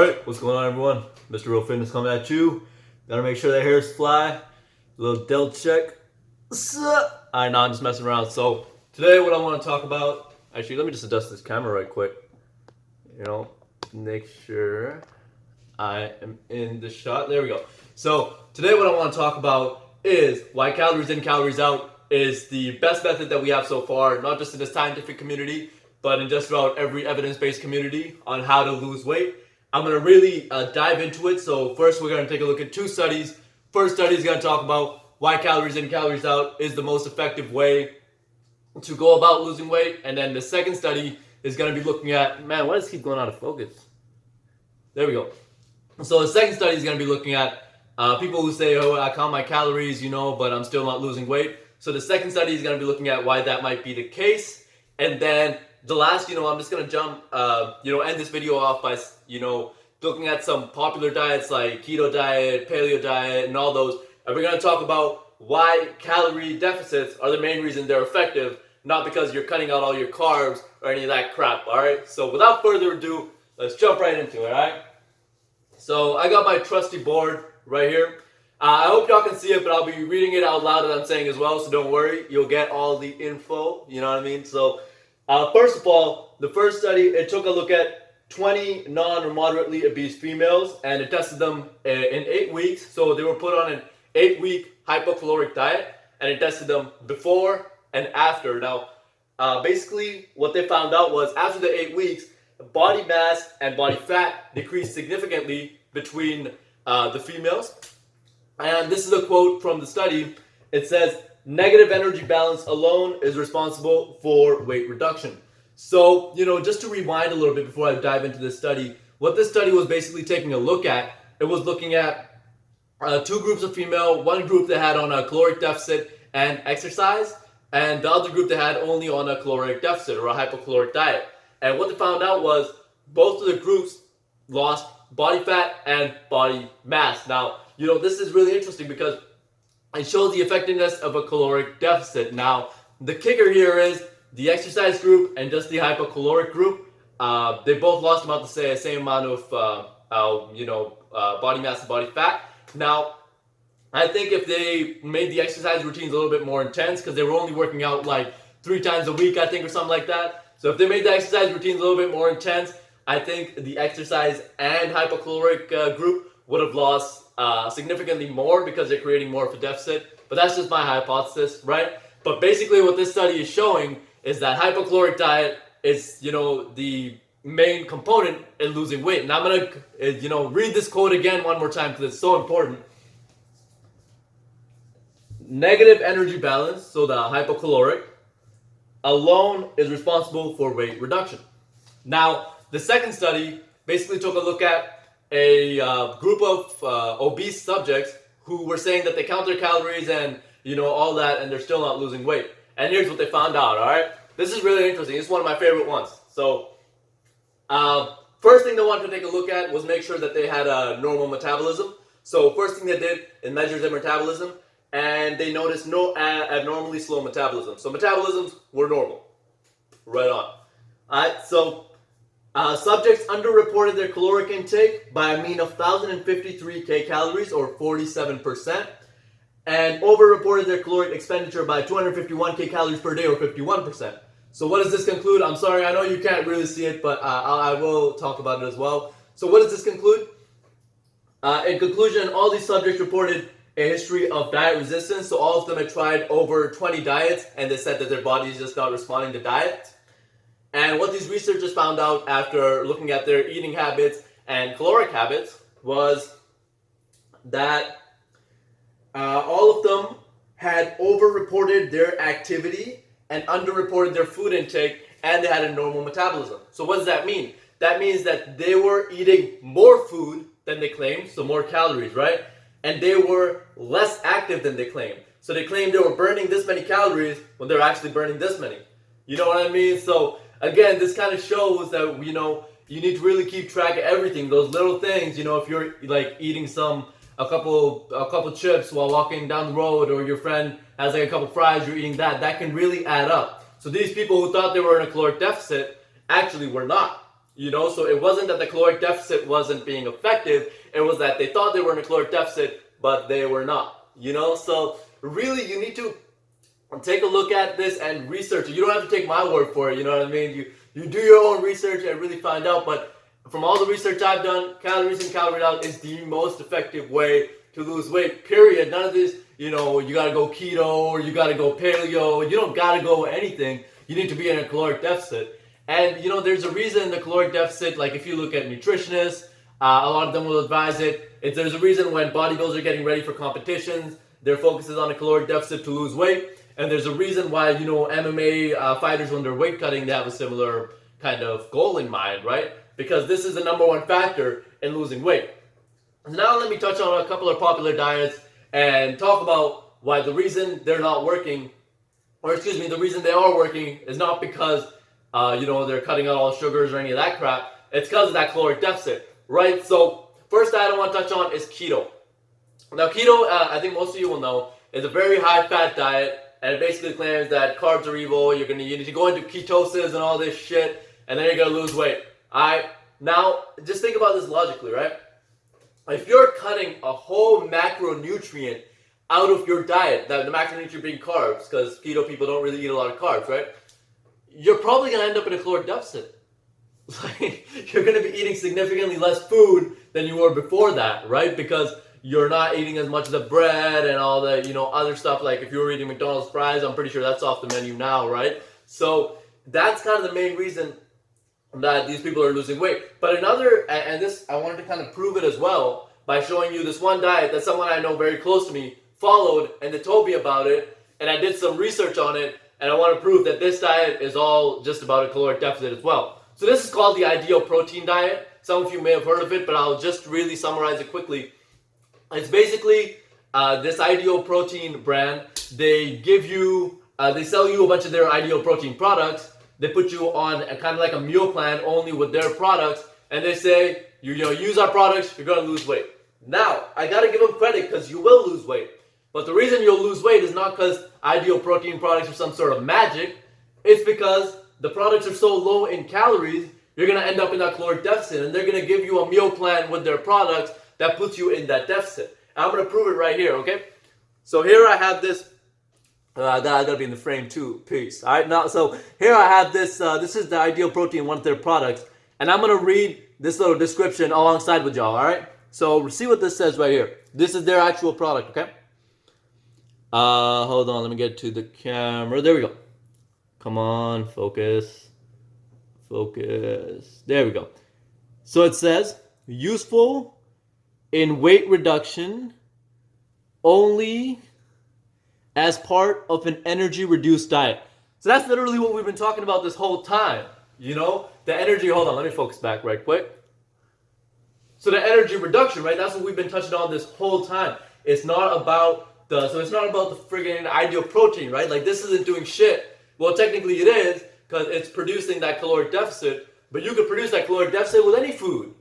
Alright, what's going on everyone? Mr. Real Fitness coming at you. Gotta make sure that hair's fly. A little delt check. Alright, now I'm just messing around. So, today what I want to talk about, actually let me just adjust this camera right quick. Make sure I am in the shot. There we go. So, today what I want to talk about is why calories in, calories out is the best method that we have so far, not just in the scientific community, but in just about every evidence-based community on how to lose weight. I'm going to really dive into it. So first we're going to take a look at two studies. First study is going to talk about why calories in, calories out is the most effective way to go about losing weight. And then the second study is going to be looking at, man, why does it keep going out of focus? There we go. So the second study is going to be looking at people who say, oh, I count my calories, but I'm still not losing weight. So the second study is going to be looking at why that might be the case. And then the last, I'm just going to jump, end this video off by, looking at some popular diets like keto diet, paleo diet, and all those. And we're going to talk about why calorie deficits are the main reason they're effective, not because you're cutting out all your carbs or any of that crap, all right? So without further ado, let's jump right into it, all right? So I got my trusty board right here. I hope y'all can see it, but I'll be reading it out loud as I'm saying as well, so don't worry. You'll get all the info, you know what I mean? So first of all, the first study, it took a look at 20 non or moderately obese females, and it tested them in 8 weeks. So they were put on an 8-week hypocaloric diet, and it tested them before and after. Now, basically what they found out was after the 8 weeks, body mass and body fat decreased significantly between the females. And this is a quote from the study. It says, negative energy balance alone is responsible for weight reduction. So, just to rewind a little bit before I dive into this study, what this study was basically taking a look at, it was looking at two groups of female, one group that had on a caloric deficit and exercise, and the other group that had only on a caloric deficit or a hypocaloric diet. And what they found out was both of the groups lost body fat and body mass. Now, this is really interesting because it shows the effectiveness of a caloric deficit. Now, the kicker here is the exercise group and just the hypocaloric group, they both lost about the same amount of body mass and body fat. Now, I think if they made the exercise routines a little bit more intense, because they were only working out like 3 times a week, I think, or something like that. So if they made the exercise routines a little bit more intense, I think the exercise and hypocaloric group would have lost significantly more because they're creating more of a deficit. But that's just my hypothesis, right? But basically what this study is showing is that hypocaloric diet is, the main component in losing weight. And I'm going to, read this quote again one more time because it's so important. Negative energy balance, so the hypocaloric, alone is responsible for weight reduction. Now, the second study basically took a look at a group of obese subjects who were saying that they count their calories and, all that, and they're still not losing weight. And here's what they found out, all right? This is really interesting. It's one of my favorite ones. So, first thing they wanted to take a look at was make sure that they had a normal metabolism. So, first thing they did, it measured their metabolism, and they noticed no abnormally slow metabolism. So, metabolisms were normal. Right on. All right, so subjects underreported their caloric intake by a mean of 1,053 kcals or 47%, and overreported their caloric expenditure by 251 kcals per day or 51%. So what does this conclude? I'm sorry, I know you can't really see it, but I will talk about it as well. So what does this conclude? In conclusion, all these subjects reported a history of diet resistance. So all of them had tried over 20 diets, and they said that their body is just not responding to diet. And what these researchers found out after looking at their eating habits and caloric habits was that all of them had overreported their activity and underreported their food intake, and they had a normal metabolism. So what does that mean? That means that they were eating more food than they claimed, so more calories, right? And they were less active than they claimed. So they claimed they were burning this many calories when they're actually burning this many. You know what I mean? So again, this kind of shows that, you need to really keep track of everything. Those little things, if you're like eating a couple chips while walking down the road, or your friend has like a couple fries, you're eating that can really add up. So these people who thought they were in a caloric deficit actually were not. So it wasn't that the caloric deficit wasn't being effective. It was that they thought they were in a caloric deficit, but they were not. So really, you need to take a look at this and research it. You don't have to take my word for it. You know what I mean? You do your own research and really find out. But from all the research I've done, calories in, calories out is the most effective way to lose weight, period. None of this, you gotta go keto or you gotta go paleo. You don't gotta go anything. You need to be in a caloric deficit. And, there's a reason the caloric deficit, like if you look at nutritionists, a lot of them will advise it. There's a reason when bodybuilders are getting ready for competitions, their focus is on a caloric deficit to lose weight. And there's a reason why, MMA fighters, when they're weight cutting, they have a similar kind of goal in mind, right? Because this is the number one factor in losing weight. So now let me touch on a couple of popular diets and talk about why the reason they're not working, the reason they are working is not because, they're cutting out all sugars or any of that crap. It's because of that caloric deficit, right? So first diet I want to touch on is keto. Now keto, I think most of you will know, is a very high fat diet. And it basically claims that carbs are evil. You need to go into ketosis and all this shit, and then you're gonna lose weight. Alright? Now, just think about this logically, right? If you're cutting a whole macronutrient out of your diet, the macronutrient being carbs, because keto people don't really eat a lot of carbs, right? You're probably gonna end up in a caloric deficit. You're gonna be eating significantly less food than you were before that, right? Because you're not eating as much of the bread and all the, other stuff. Like if you were eating McDonald's fries, I'm pretty sure that's off the menu now, right? So that's kind of the main reason that these people are losing weight. But and this, I wanted to kind of prove it as well by showing you this one diet that someone I know very close to me followed, and they told me about it, and I did some research on it, and I want to prove that this diet is all just about a caloric deficit as well. So this is called the ideal protein diet. Some of you may have heard of it, but I'll just really summarize it quickly. It's basically this Ideal Protein brand. They they sell you a bunch of their Ideal Protein products. They put you on a kind of like a meal plan only with their products, and they say, use our products, you're gonna lose weight. Now, I gotta give them credit because you will lose weight. But the reason you'll lose weight is not because Ideal Protein products are some sort of magic. It's because the products are so low in calories, you're gonna end up in that caloric deficit, and they're gonna give you a meal plan with their products that puts you in that deficit. And I'm going to prove it right here, okay? So here I have this, I gotta be in the frame too, peace. Alright, now, so here I have this, this is the Ideal Protein, one of their products, and I'm going to read this little description alongside with y'all, alright? So see what this says right here. This is their actual product, okay? Hold on, let me get to the camera. There we go. Come on, focus. Focus. There we go. So it says, useful in weight reduction only as part of an energy reduced diet. So that's literally what we've been talking about this whole time. The energy, hold on, let me focus back right quick. So the energy reduction, right? That's what we've been touching on this whole time. It's not about the friggin' Ideal Protein, right? Like this isn't doing shit. Well, technically it is because it's producing that caloric deficit, but you could produce that caloric deficit with any food.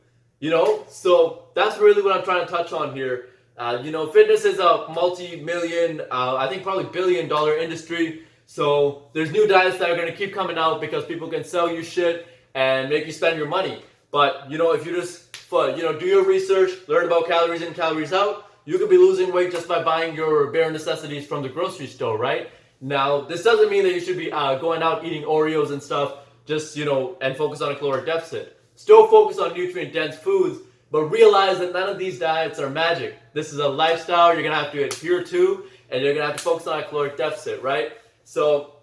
So that's really what I'm trying to touch on here. Fitness is a multi-million, I think probably $billion industry. So there's new diets that are going to keep coming out because people can sell you shit and make you spend your money. But, if you just, do your research, learn about calories in, calories out, you could be losing weight just by buying your bare necessities from the grocery store, right? Now, this doesn't mean that you should be going out eating Oreos and stuff, just, and focus on a caloric deficit. Still focus on nutrient-dense foods, but realize that none of these diets are magic. This is a lifestyle you're going to have to adhere to, and you're going to have to focus on a caloric deficit, right? So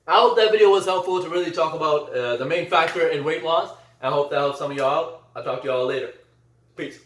I hope that video was helpful to really talk about the main factor in weight loss. I hope that helps some of y'all out. I'll talk to y'all later. Peace.